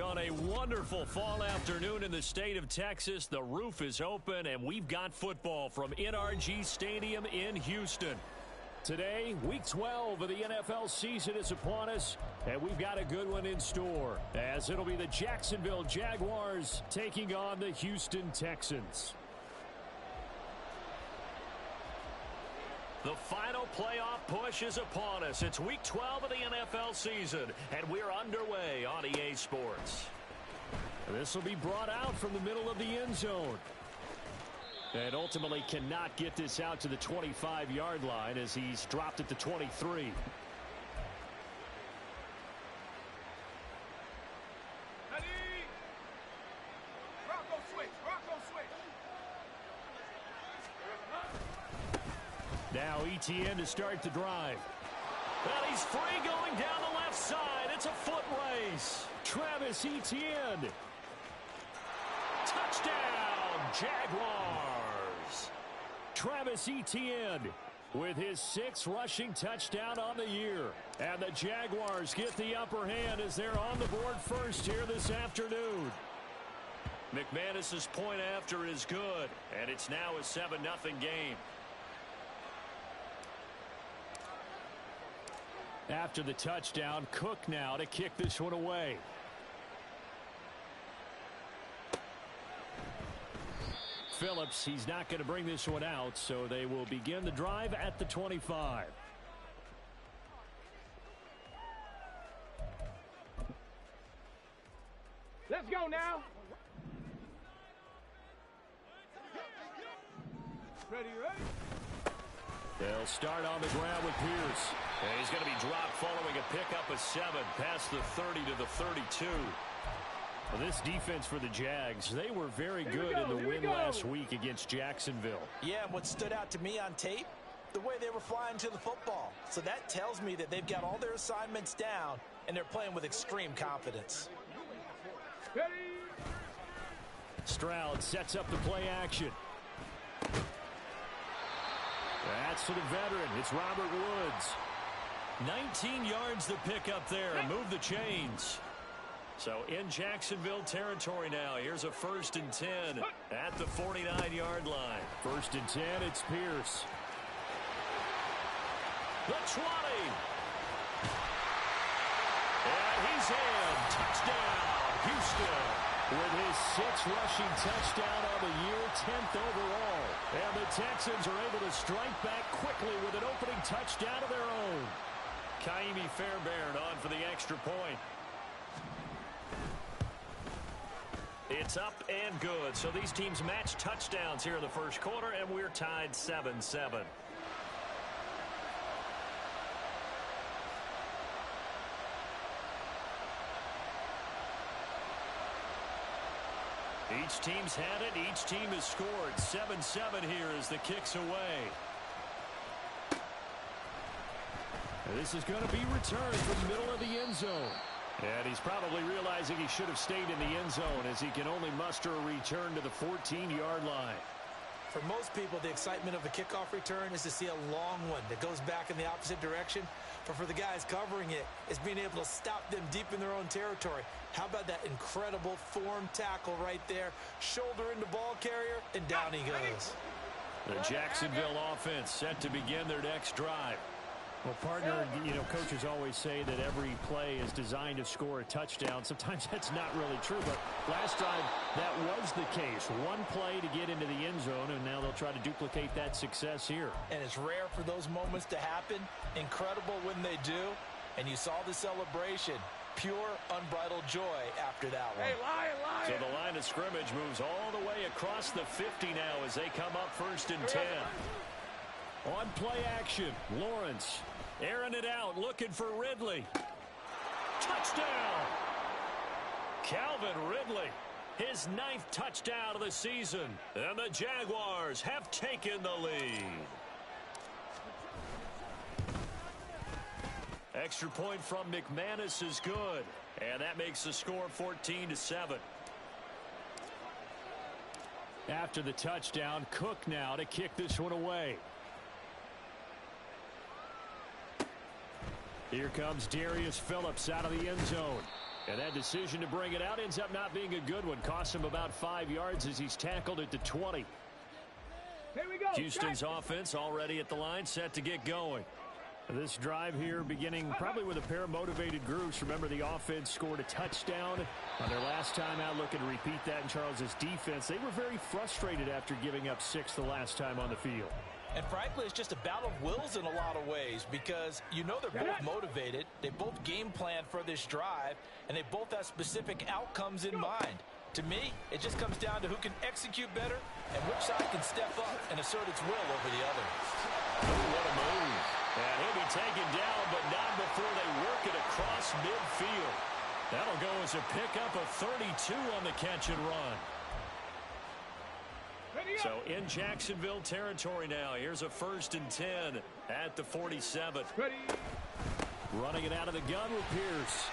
On a wonderful fall afternoon in the state of Texas, the roof is open, and we've got football from NRG Stadium in Houston. Today, Week 12 of the NFL season is upon us, and we've got a good one in store, as it'll be the Jacksonville Jaguars taking on the Houston Texans. The final playoff push is upon us. It's Week 12 of the NFL season, and we're underway on EA Sports. This will be brought out from the middle of the end zone. And ultimately cannot get this out to the 25-yard line as he's dropped at the 23. Now Etienne to start the drive. And he's free going down the left side. It's a foot race. Travis Etienne. Touchdown, Jaguars. Travis Etienne with his 6th rushing touchdown on the year. And the Jaguars get the upper hand as they're on the board first here this afternoon. McManus's point after is good, and it's now a 7-0 game. After the touchdown, Cook now to kick this one away. Phillips, he's not going to bring this one out, so they will begin the drive at the 25. Let's go now. Ready, right? They'll start on the ground with Pierce. And he's going to be dropped following a pickup of 7 past the 30 to the 32. Well, this defense for the Jags, they were very good in the win last week against Jacksonville. Yeah, and what stood out to me on tape, the way they were flying to the football. So that tells me that they've got all their assignments down, and they're playing with extreme confidence. Ready? Stroud sets up the play action. That's for the veteran. It's Robert Woods. 19 yards to pick up there and move the chains. So in Jacksonville territory now. Here's a 1st and 10 at the 49-yard line. 1st and 10, it's Pierce. The 20. And he's in. Touchdown, Houston. With his 6th rushing touchdown on the year, 10th overall. And the Texans are able to strike back quickly with an opening touchdown of their own. Kaimi Fairbairn on for the extra point. It's up and good. So these teams match touchdowns here in the first quarter, and we're tied 7-7. Each team's had it. Each team has scored. 7-7 here as the kick's away. This is going to be returned from the middle of the end zone. And he's probably realizing he should have stayed in the end zone as he can only muster a return to the 14-yard line. For most people, the excitement of a kickoff return is to see a long one that goes back in the opposite direction. But for the guys covering it, it's being able to stop them deep in their own territory. How about that incredible form tackle right there? Shoulder into ball carrier, and down he goes. The Jacksonville offense set to begin their next drive. Well, partner, coaches always say that every play is designed to score a touchdown. Sometimes that's not really true, but last drive, that was the case. One play to get into the end zone, and now they'll try to duplicate that success here. And it's rare for those moments to happen. Incredible when they do. And you saw the celebration. Pure, unbridled joy after that one. Hey, lion. So the line of scrimmage moves all the way across the 50 now as they come up 1st and 10. On play action, Lawrence airing it out, looking for Ridley. Touchdown! Calvin Ridley, his 9th touchdown of the season. And the Jaguars have taken the lead. Extra point from McManus is good. And that makes the score 14-7. After the touchdown, Cook now to kick this one away. Here comes Darius Phillips out of the end zone. And that decision to bring it out ends up not being a good one. Costs him about 5 yards as he's tackled at the 20. Here we go. Houston's offense already at the line, set to get going. This drive here beginning probably with a pair of motivated groups. Remember, the offense scored a touchdown on their last time out. Looking to repeat that in Charles's defense. They were very frustrated after giving up 6 the last time on the field. And frankly, it's just a battle of wills in a lot of ways because you know they're both motivated. They both game plan for this drive, and they both have specific outcomes in mind. To me, it just comes down to who can execute better and which side can step up and assert its will over the other. Ooh, what a move. And he'll be taken down, but not before they work it across midfield. That'll go as a pickup of 32 on the catch and run. So in Jacksonville territory now. Here's a 1st and 10 at the 47. Ready. Running it out of the gun with Pierce.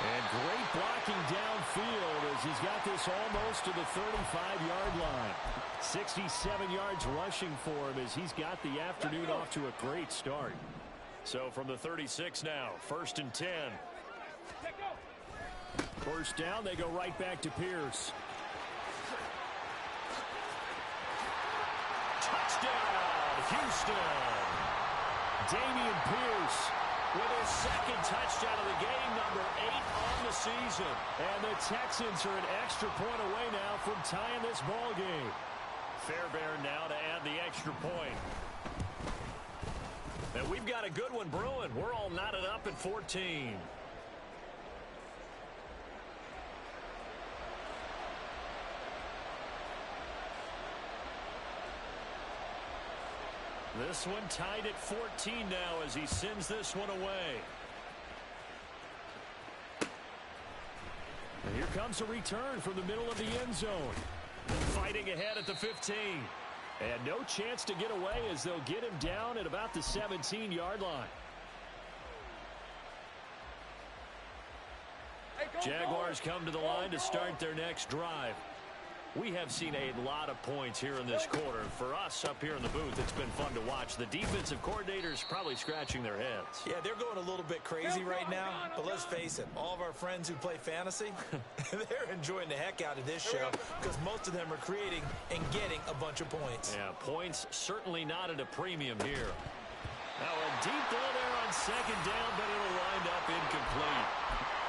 And great blocking downfield as he's got this almost to the 35-yard line. 67 yards rushing for him as he's got the afternoon off to a great start. So from the 36 now, 1st and 10. First down, they go right back to Pierce. Touchdown, Houston. Dameon Pierce with his 2nd touchdown of the game, number 8 on the season. And the Texans are an extra point away now from tying this ball game. Fairbairn now to add the extra point. And we've got a good one brewing. We're all knotted up at 14. This one tied at 14 now as he sends this one away. And here comes a return from the middle of the end zone. Fighting ahead at the 15. And no chance to get away as they'll get him down at about the 17-yard line. Jaguars come to the line to start their next drive. We have seen a lot of points here in this quarter. For us up here in the booth, it's been fun to watch. The defensive coordinators probably scratching their heads. Yeah, they're going a little bit crazy right now, but let's face it, all of our friends who play fantasy, they're enjoying the heck out of this show because most of them are creating and getting a bunch of points. Yeah, points certainly not at a premium here. Now a deep ball there on 2nd down, but it'll wind up incomplete.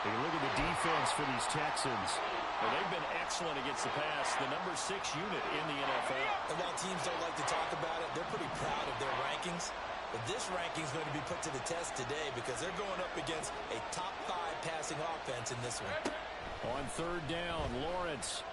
Hey, look at the defense for these Texans. Well, they've been excellent against the pass, the number 6 unit in the NFL. And while teams don't like to talk about it, they're pretty proud of their rankings. But this ranking is going to be put to the test today because they're going up against a top 5 passing offense in this one. On 3rd down, Lawrence.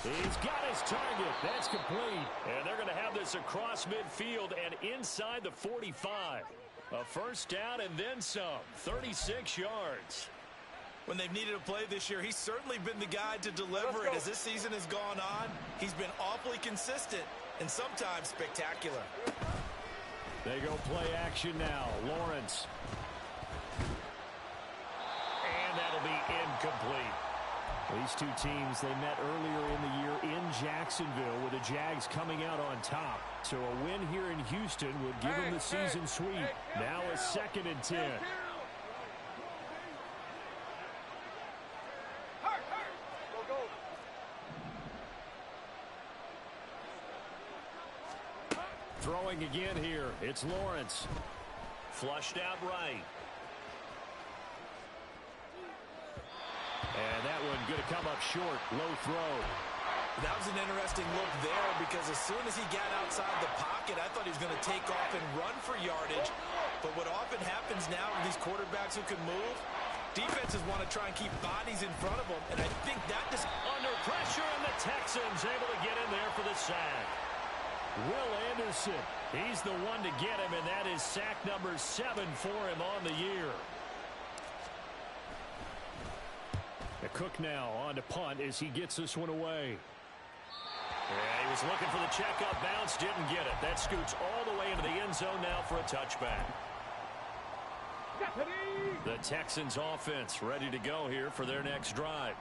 He's got his target. That's complete. And they're going to have this across midfield and inside the 45. A 1st down and then some. 36 yards. When they've needed a play this year, he's certainly been the guy to deliver it. As this season has gone on, he's been awfully consistent and sometimes spectacular. They go play action now. Lawrence. And that'll be incomplete. These two teams, they met earlier in the year in Jacksonville with the Jags coming out on top. So a win here in Houston would give them the season sweep. Now a 2nd and 10. Throwing again here. It's Lawrence. Flushed out right. And that one going to come up short. Low throw. That was an interesting look there because as soon as he got outside the pocket, I thought he was going to take off and run for yardage. But what often happens now with these quarterbacks who can move, defenses want to try and keep bodies in front of them. And I think that just under pressure, and the Texans able to get in there for the sack. Will Anderson, he's the one to get him, and that is sack number 7 for him on the year. Cook now on to punt as he gets this one away. Yeah, he was looking for the checkup bounce, didn't get it. That scoots all the way into the end zone now for a touchback. The Texans offense ready to go here for their next drive.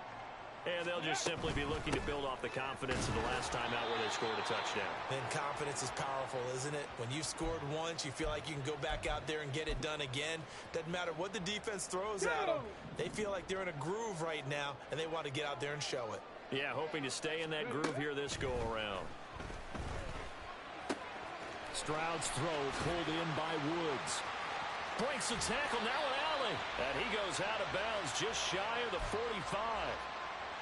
And they'll just simply be looking to build off the confidence of the last time out where they scored a touchdown. And confidence is powerful, isn't it? When you've scored once, you feel like you can go back out there and get it done again. Doesn't matter what the defense throws at them. They feel like they're in a groove right now, and they want to get out there and show it. Yeah, hoping to stay in that groove here this go-around. Stroud's throw pulled in by Woods. Breaks the tackle, now an alley. And he goes out of bounds just shy of the 45.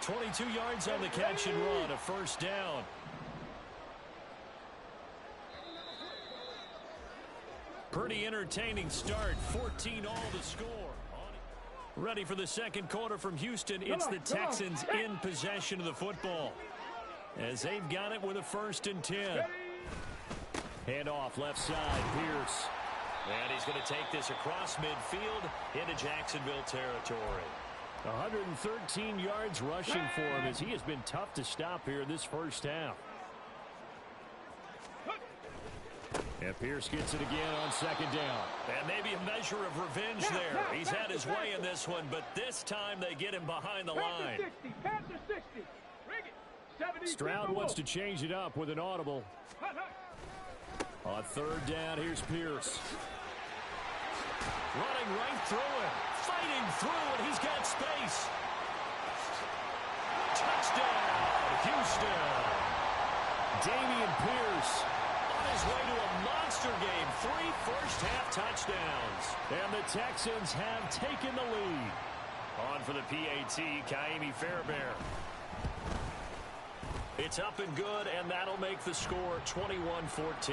22 yards on the catch and run, a first down. Pretty entertaining start, 14 all to score. Ready for the second quarter from Houston. It's the Texans in possession of the football, as they've got it with a 1st and 10. Hand off left side, Pierce. And he's going to take this across midfield into Jacksonville territory. 113 yards rushing for him, as he has been tough to stop here this first half. And Pierce gets it again on 2nd down. And maybe a measure of revenge there. He's had his way in this one, but this time they get him behind the line. Stroud wants to change it up with an audible. On 3rd down, here's Pierce. Running right through it. Fighting through it. He's got space. Touchdown, Houston. Damian Pierce on his way to a monster game. 3 first-half touchdowns. And the Texans have taken the lead. On for the PAT, Ka'imi Fairbairn. It's up and good, and that'll make the score 21-14.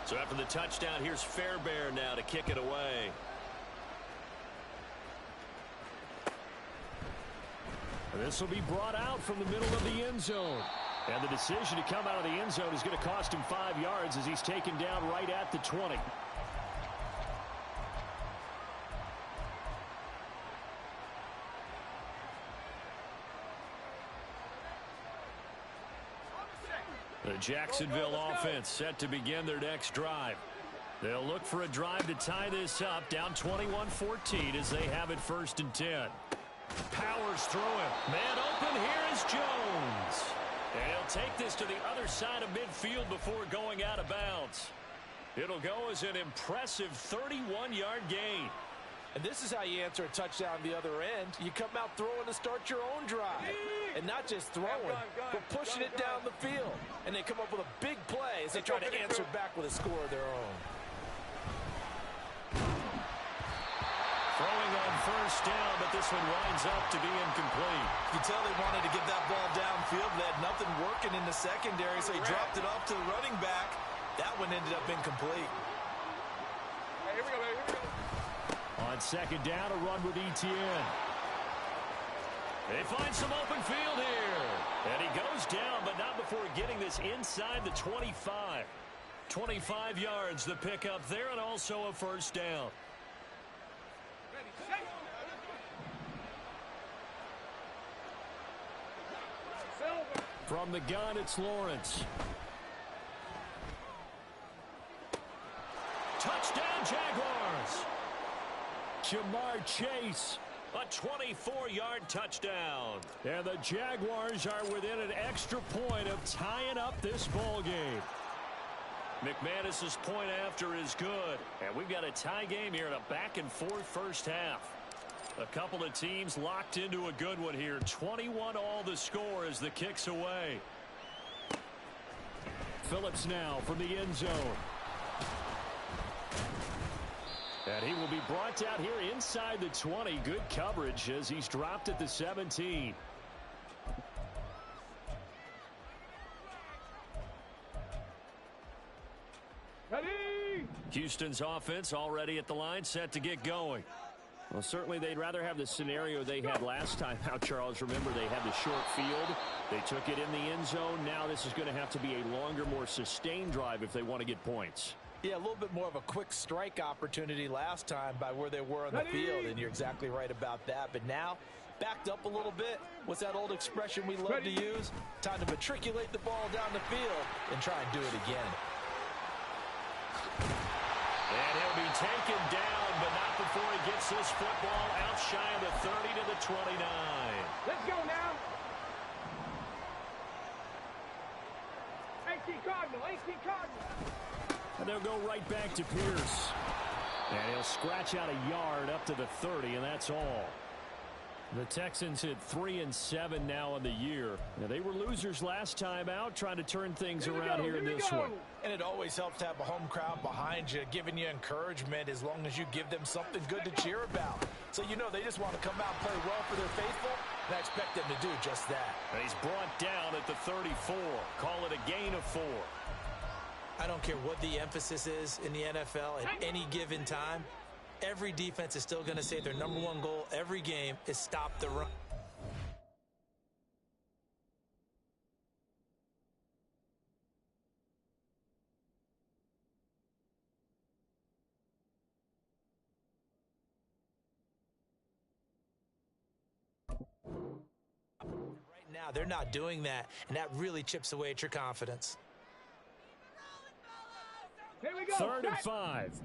So after the touchdown, here's Fairbairn now to kick it away. This will be brought out from the middle of the end zone. And the decision to come out of the end zone is going to cost him 5 yards as he's taken down right at the 20. The Jacksonville offense set to begin their next drive. They'll look for a drive to tie this up, down 21-14 as they have it 1st and 10. Powers through him. Man open, here is Jones. And he'll take this to the other side of midfield before going out of bounds. It'll go as an impressive 31-yard gain. And this is how you answer a touchdown the other end. You come out throwing to start your own drive. And not just throwing, but pushing it down the field. And they come up with a big play as they try to answer back with a score of their own. Throwing on 1st down, but this one winds up to be incomplete. You can tell they wanted to get that ball downfield. They had nothing working in the secondary, so he dropped it off to the running back. That one ended up incomplete. Hey, here we go, baby. Here we go. On 2nd down, a run with Etienne. They find some open field here. And he goes down, but not before getting this inside the 25. 25 yards, the pickup there, and also a 1st down. From the gun, it's Lawrence. Touchdown, Jaguars. Jamar Chase, a 24-yard touchdown. And the Jaguars are within an extra point of tying up this ball game. McManus's point after is good. And we've got a tie game here in a back-and-forth first half. A couple of teams locked into a good one here. 21 all the score as the kick's away. Phillips now from the end zone. And he will be brought down here inside the 20. Good coverage as he's dropped at the 17. Ready? Houston's offense already at the line, set to get going. Well, certainly they'd rather have the scenario they had last time out, Charles. Remember, they had the short field. They took it in the end zone. Now this is going to have to be a longer, more sustained drive if they want to get points. Yeah, a little bit more of a quick strike opportunity last time by where they were on the field, and you're exactly right about that. But now, backed up a little bit. What's that old expression we love to use? Time to matriculate the ball down the field and try and do it again. And he'll be taken down, but not before he gets this football out shy of the 30 to the 29. Let's go now. 18 Cardinal, 18 Cardinal. And they'll go right back to Pierce. And he'll scratch out a yard up to the 30, and that's all. The Texans hit 3-7 now in the year. Now, they were losers last time out, trying to turn things around here in this one. And it always helps to have a home crowd behind you, giving you encouragement as long as you give them something good to cheer about. So you know they just want to come out and play well for their faithful, and I expect them to do just that. And he's brought down at the 34. Call it a gain of 4. I don't care what the emphasis is in the NFL at any given time. Every defense is still going to say their number one goal every game is stop the run. Right now, they're not doing that, and that really chips away at your confidence. Here we go. 3rd and 5.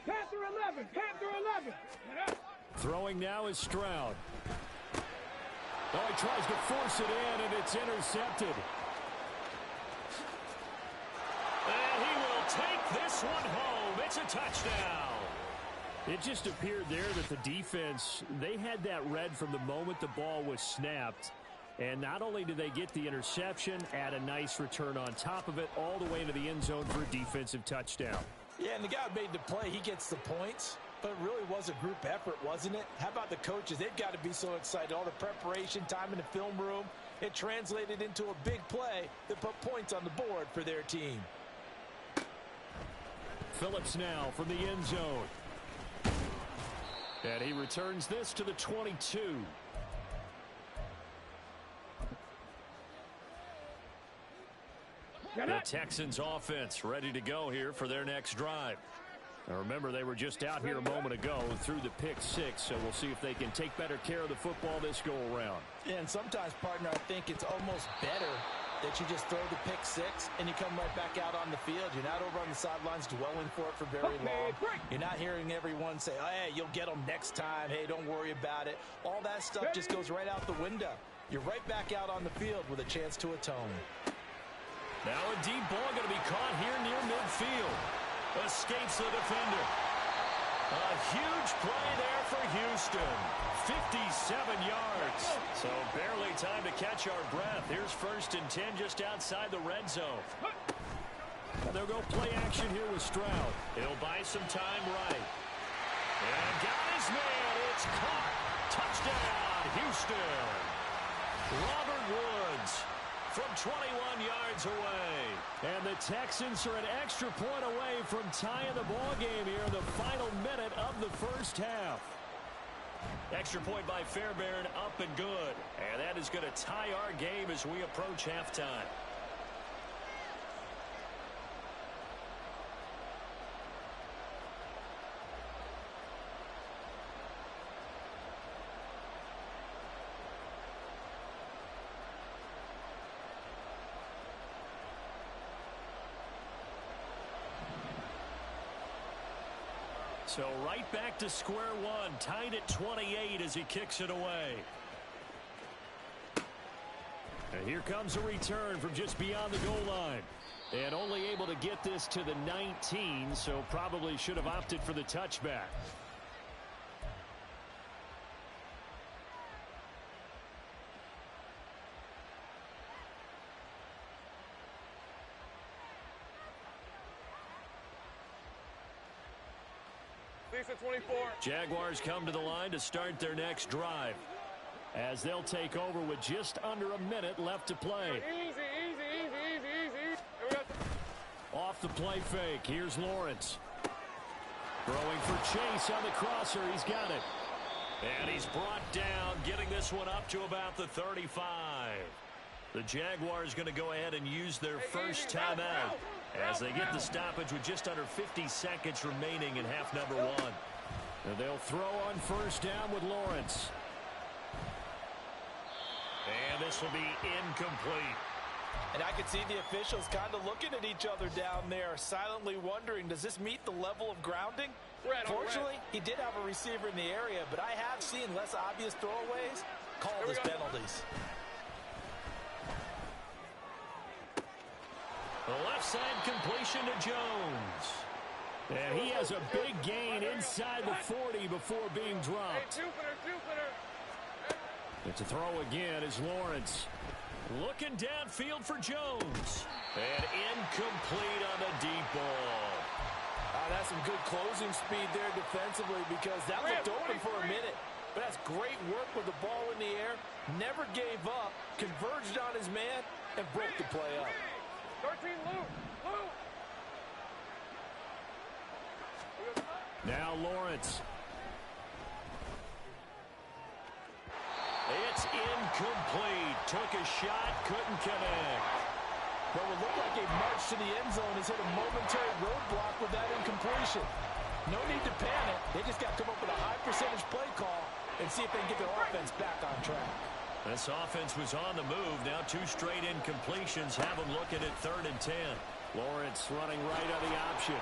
Panther 11, Panther 11. Throwing now is Stroud. Oh, he tries to force it in, and it's intercepted. And he will take this one home. It's a touchdown. It just appeared there that the defense, they had that read from the moment the ball was snapped. And not only did they get the interception, add a nice return on top of it, all the way into the end zone for a defensive touchdown. Yeah, and the guy who made the play, he gets the points. But it really was a group effort, wasn't it? How about the coaches? They've got to be so excited. All the preparation, time in the film room, it translated into a big play that put points on the board for their team. Phillips now from the end zone. And he returns this to the 22. The Texans offense ready to go here for their next drive. Now remember, they were just out here a moment ago through the pick 6, so we'll see if they can take better care of the football this go around. Yeah, and sometimes, partner, I think it's almost better that you just throw the pick 6 and you come right back out on the field. You're not over on the sidelines dwelling for it for very long. You're not hearing everyone say, oh, hey, you'll get them next time. Hey, don't worry about it. All that stuff just goes right out the window. You're right back out on the field with a chance to atone. Now a deep ball going to be caught here near midfield. Escapes the defender. A huge play there for Houston. 57 yards. So barely time to catch our breath. Here's 1st and 10 just outside the red zone. And they'll go play action here with Stroud. He'll buy some time right. And got his man. It's caught. Touchdown, Houston. Robert Woods from 21 yards away. And the Texans are an extra point away from tying the ball game here in the final minute of the first half. Extra point by Fairbairn, up and good. And that is going to tie our game as we approach halftime. So right back to square one, tied at 28 as he kicks it away. And here comes a return from just beyond the goal line. And only able to get this to the 19, so probably should have opted for the touchback. Lisa 24. Jaguars come to the line to start their next drive, as they'll take over with just under a minute left to play. Easy. Off the play fake, here's Lawrence. Throwing for Chase on the crosser, he's got it. And he's brought down, getting this one up to about the 35. The Jaguars going to go ahead and use their first timeout. as they get the stoppage with just under 50 seconds remaining in half number one. And they'll throw on first down with Lawrence. And this will be incomplete. And I could see the officials kind of looking at each other down there, silently wondering, does this meet the level of grounding? Fortunately, he did have a receiver in the area, but I have seen less obvious throwaways called as penalties. The left side completion to Jones. And he has a big gain inside the 40 before being dropped. It's a throw again as Lawrence looking downfield for Jones. And incomplete on the deep ball. That's some good closing speed there defensively, because that looked open for a minute. But that's great work with the ball in the air. Never gave up, converged on his man, and broke the play up. 13, Luke. Now Lawrence. It's incomplete. Took a shot, couldn't connect. What would look like a march to the end zone has hit a momentary roadblock with that incompletion. No need to panic. They just got to come up with a high percentage play call and see if they can get their offense back on track. This offense was on the move. Now two straight incompletions have them looking at 3rd and 10. Lawrence running right on the option.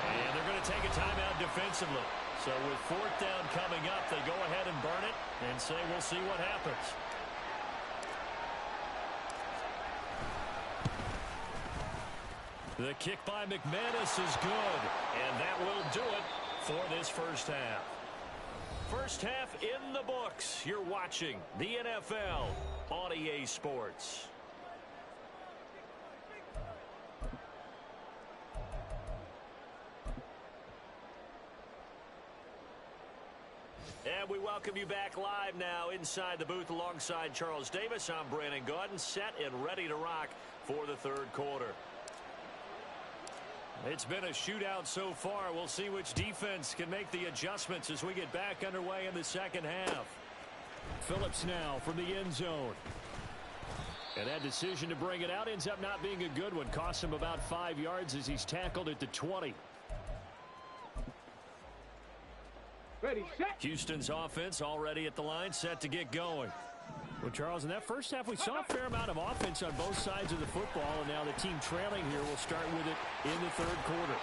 And they're going to take a timeout defensively. So with 4th down coming up, they go ahead and burn it and say we'll see what happens. The kick by McManus is good, and that will do it for this first half. First half in the books. You're watching the NFL on EA Sports. And we welcome you back live now inside the booth alongside Charles Davis. I'm Brandon Gaudin, set and ready to rock for the 3rd quarter. It's been a shootout so far. We'll see which defense can make the adjustments as we get back underway in the 2nd half. Phillips now from the end zone. And that decision to bring it out ends up not being a good one. Costs him about 5 yards as he's tackled at the 20. Ready, set. Houston's offense already at the line, set to get going. Well, Charles, in that first half, we saw a fair amount of offense on both sides of the football, and now the team trailing here will start with it in the 3rd quarter.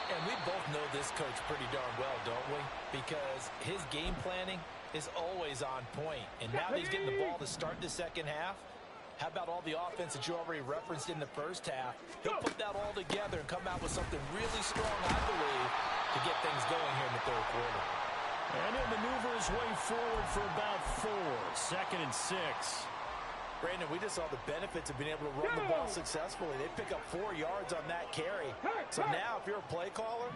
And we both know this coach pretty darn well, don't we? Because his game planning is always on point. And now that he's getting the ball to start the 2nd half, how about all the offense that you already referenced in the first half? He'll put that all together and come out with something really strong, I believe, to get things going here in the 3rd quarter. And he'll maneuver his way forward for about 4. 2nd and 6. Brandon, we just saw the benefits of being able to run the ball successfully. They pick up 4 yards on that carry. So now if you're a play caller,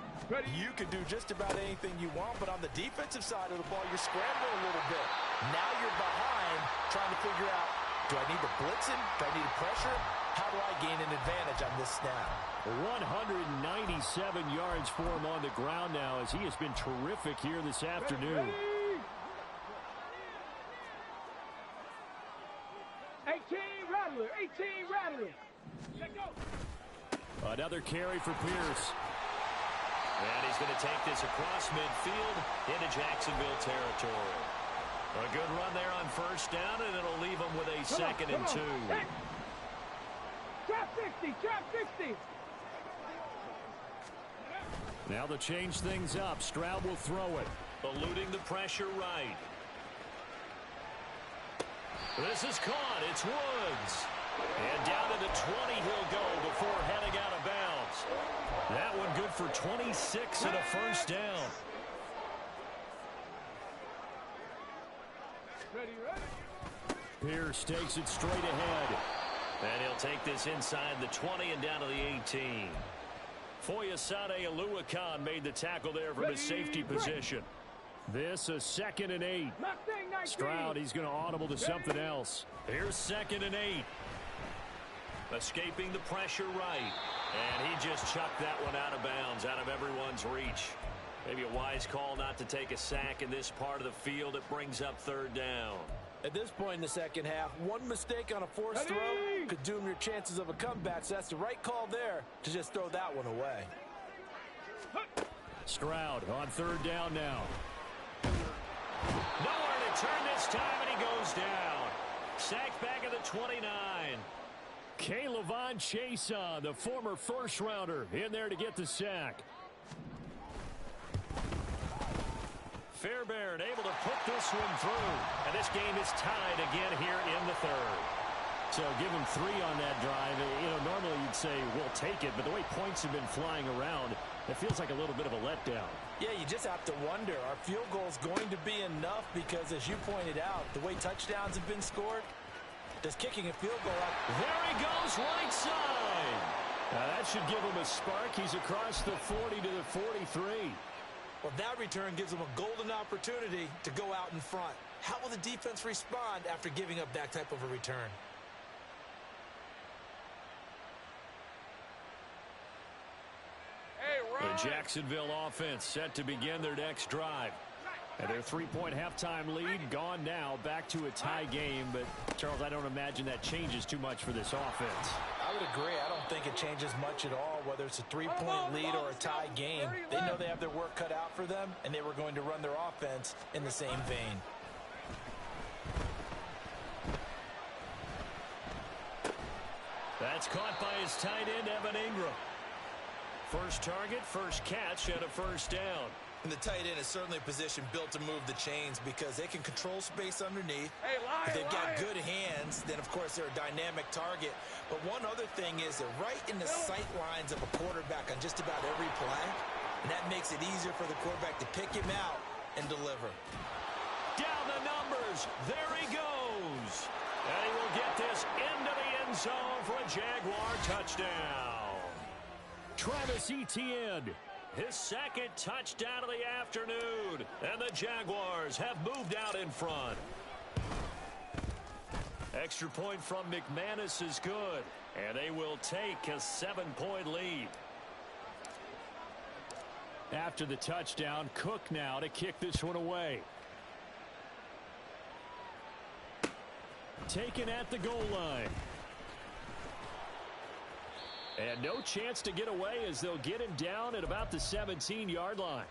you can do just about anything you want. But on the defensive side of the ball, you're scrambling a little bit. Now you're behind trying to figure out, do I need to blitz him? Do I need to pressure him? How do I gain an advantage on this snap? 197 yards for him on the ground now as he has been terrific here this afternoon. 18 Rattler. Let go. Another carry for Pierce. And he's going to take this across midfield into Jacksonville territory. A good run there on first down, and it'll leave him with a 2nd and 2. Hey. Trap 60. Now they'll change things up. Stroud will throw it. Eluding the pressure right. This is caught. It's Woods. And down to the 20 he'll go before heading out of bounds. That one good for 26 and a first down. Ready. Pierce takes it straight ahead. And he'll take this inside the 20 and down to the 18. Foyesade Oluwakan made the tackle there from his safety position. This a 2nd and 8. Stroud, he's going to audible to something else. Here's 2nd and 8. Escaping the pressure right. And he just chucked that one out of bounds, out of everyone's reach. Maybe a wise call not to take a sack in this part of the field. It brings up 3rd down. At this point in the 2nd half, one mistake on a forced throw could doom your chances of a comeback, so that's the right call there to just throw that one away. Stroud on third down now. Nowhere to turn this time, and he goes down. Sacked back at the 29. K'Lavon Chaisson, the former first-rounder, in there to get the sack. Fairbairn able to put this one through. And this game is tied again here in the third. So give him 3 on that drive. You know, normally you'd say, we'll take it. But the way points have been flying around, it feels like a little bit of a letdown. Yeah, you just have to wonder, are field goals going to be enough? Because as you pointed out, the way touchdowns have been scored, does kicking a field goal out? There he goes, right side. Now that should give him a spark. He's across the 40 to the 43. Well, that return gives them a golden opportunity to go out in front. How will the defense respond after giving up that type of a return? The Jacksonville offense set to begin their next drive. And their 3-point halftime lead gone now, back to a tie game. But, Charles, I don't imagine that changes too much for this offense. I would agree. I don't think it changes much at all, whether it's a 3-point lead or a tie game. They know they have their work cut out for them, and they were going to run their offense in the same vein. That's caught by his tight end, Evan Ingram. First target, first catch, and a first down. And the tight end is certainly a position built to move the chains because they can control space underneath. If they've got good hands, then, of course, they're a dynamic target. But one other thing is they're right in the sight lines of a quarterback on just about every play. And that makes it easier for the quarterback to pick him out and deliver. Down the numbers. There he goes. And he will get this into the end zone for a Jaguar touchdown. Travis Etienne. His second touchdown of the afternoon. And the Jaguars have moved out in front. Extra point from McManus is good. And they will take a 7-point lead. After the touchdown, Cook now to kick this one away. Taken at the goal line. And no chance to get away as they'll get him down at about the 17-yard line.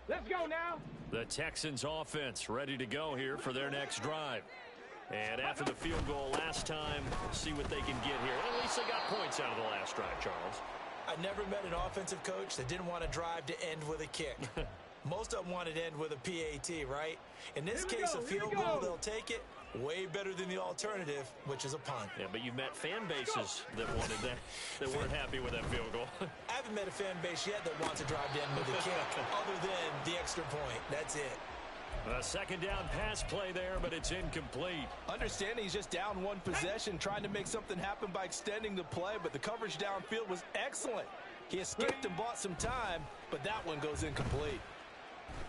Let's go now. The Texans offense ready to go here for their next drive. And after the field goal last time, we'll see what they can get here. At least they got points out of the last drive, Charles. I never met an offensive coach that didn't want a drive to end with a kick. Most of them wanted to end with a PAT, right? In this case, a field goal, they'll take it. Way better than the alternative, which is a punt. Yeah, but you've met fan bases that wanted that, that weren't happy with that field goal. I haven't met a fan base yet that wants a drive to end with a kick, other than the extra point. That's it. A second down pass play there, but it's incomplete. Understanding he's just down one possession, trying to make something happen by extending the play, but the coverage downfield was excellent. He escaped and bought some time, but that one goes incomplete.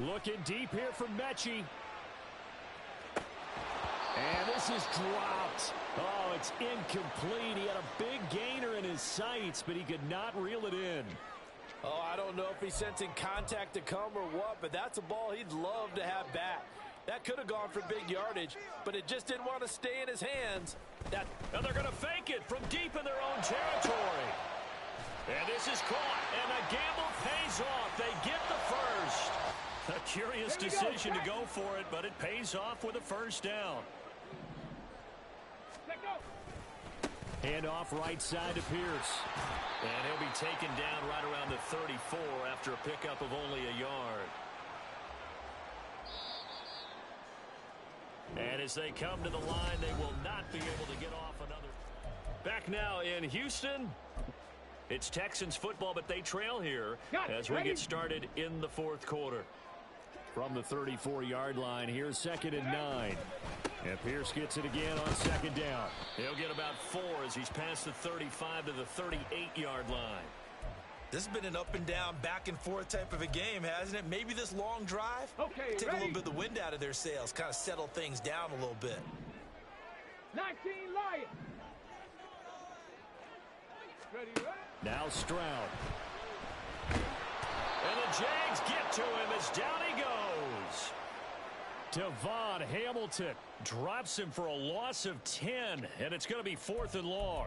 Looking deep here for Mechie. And this is dropped. Oh, it's incomplete. He had a big gainer in his sights, but he could not reel it in. Oh, I don't know if he's sensing contact to come or what, but that's a ball he'd love to have back. That could have gone for big yardage, but it just didn't want to stay in his hands. And they're going to fake it from deep in their own territory. And this is caught, and the gamble pays off. They get the first. A curious decision to go for it, but it pays off with a first down. Hand off right side to Pierce. And he'll be taken down right around the 34 after a pickup of only a yard. And as they come to the line, they will not be able to get off another. Back now in Houston. It's Texans football, but they trail here as we get started in the fourth quarter. From the 34-yard line, here's 2nd and 9. And Pierce gets it again on 2nd down. He'll get about 4 as he's past the 35 to the 38-yard line. This has been an up-and-down, back-and-forth type of a game, hasn't it? Maybe this long drive, take a little bit of the wind out of their sails, kind of settle things down a little bit. 19 Lions. Ready, right? Now Stroud. And the Jags get to him as down he goes. Devon Hamilton drops him for a loss of 10, and it's going to be 4th and long.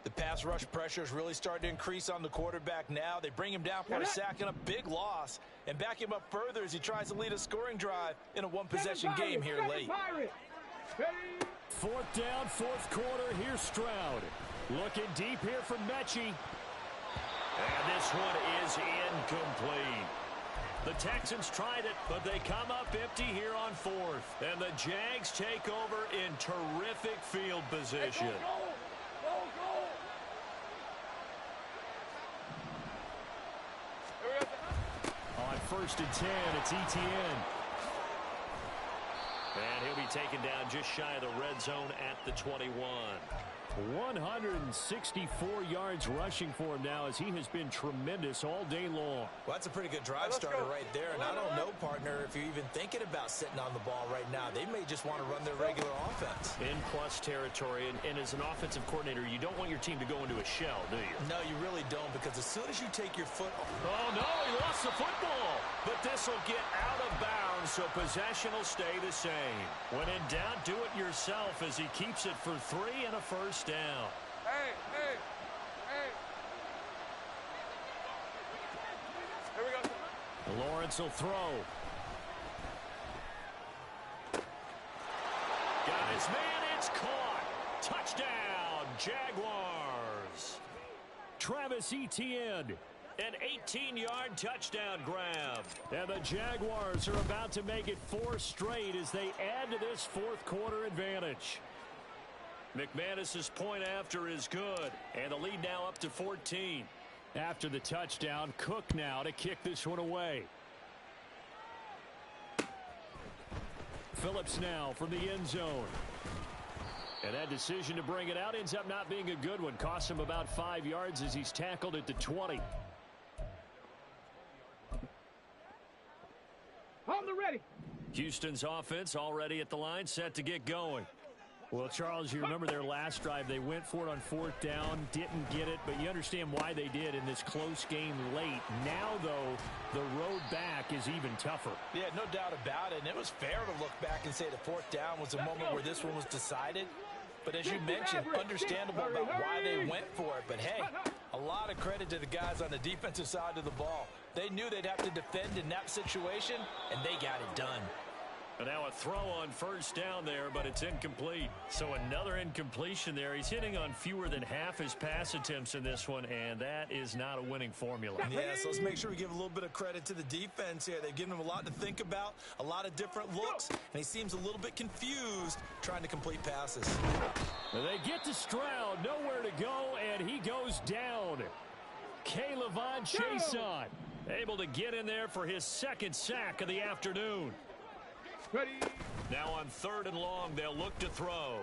The pass rush pressure is really starting to increase on the quarterback now. They bring him down for a sack and a big loss, and back him up further as he tries to lead a scoring drive in a one-possession game here late. 4th down, 4th quarter. Here's Stroud. Looking deep here for Mechie. And this one is incomplete. The Texans tried it, but they come up empty here on 4th. And the Jags take over in terrific field position. On 1st and 10, it's Etienne. And he'll be taken down just shy of the red zone at the 21. 164 yards rushing for him now as he has been tremendous all day long. Well, that's a pretty good drive starter right there. And I don't know, partner, if you're even thinking about sitting on the ball right now. They may just want to run their regular offense. In plus territory, and as an offensive coordinator, you don't want your team to go into a shell, do you? No, you really don't, because as soon as you take your foot off... Oh, no, he lost the football. But this will get out of bounds, so possession will stay the same. When in doubt, do it yourself as he keeps it for 3 and a first down. Hey. Here we go. Lawrence will throw. Got his man, it's caught. Touchdown, Jaguars. Travis Etienne, an 18-yard touchdown grab. And the Jaguars are about to make it 4 straight as they add to this 4th quarter advantage. McManus's point after is good, and the lead now up to 14. After the touchdown, Cook now to kick this one away. Phillips now from the end zone. And that decision to bring it out ends up not being a good one. Costs him about 5 yards as he's tackled at the 20. On the ready. Houston's offense already at the line, set to get going. Well, Charles, you remember their last drive. They went for it on 4th down, didn't get it, but you understand why they did in this close game late. Now, though, the road back is even tougher. Yeah, no doubt about it. And it was fair to look back and say the 4th down was a moment where this one was decided. But as you mentioned, understandable about why they went for it. But, hey, a lot of credit to the guys on the defensive side of the ball. They knew they'd have to defend in that situation, and they got it done. And now a throw on 1st down there, but it's incomplete. So another incompletion there. He's hitting on fewer than half his pass attempts in this one, and that is not a winning formula. Yeah, so let's make sure we give a little bit of credit to the defense here. They've given him a lot to think about, a lot of different looks, and he seems a little bit confused trying to complete passes. They get to Stroud, nowhere to go, and he goes down. K'Lavon Chaisson able to get in there for his 2nd sack of the afternoon. Ready. Now on 3rd and long, they'll look to throw.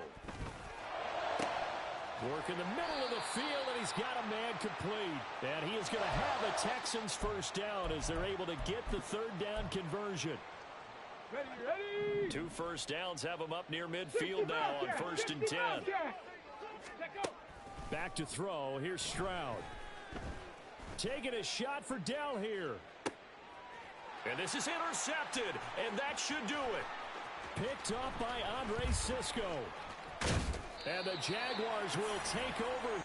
Work in the middle of the field, and he's got a man complete. And he is going to have the Texans 1st down as they're able to get the 3rd down conversion. Ready. 2 first downs have him up near midfield now on 1st and 10. Back to throw. Here's Stroud. Taking a shot for Dell here. And this is intercepted, and that should do it. Picked up by Andre Cisco. And the Jaguars will take over.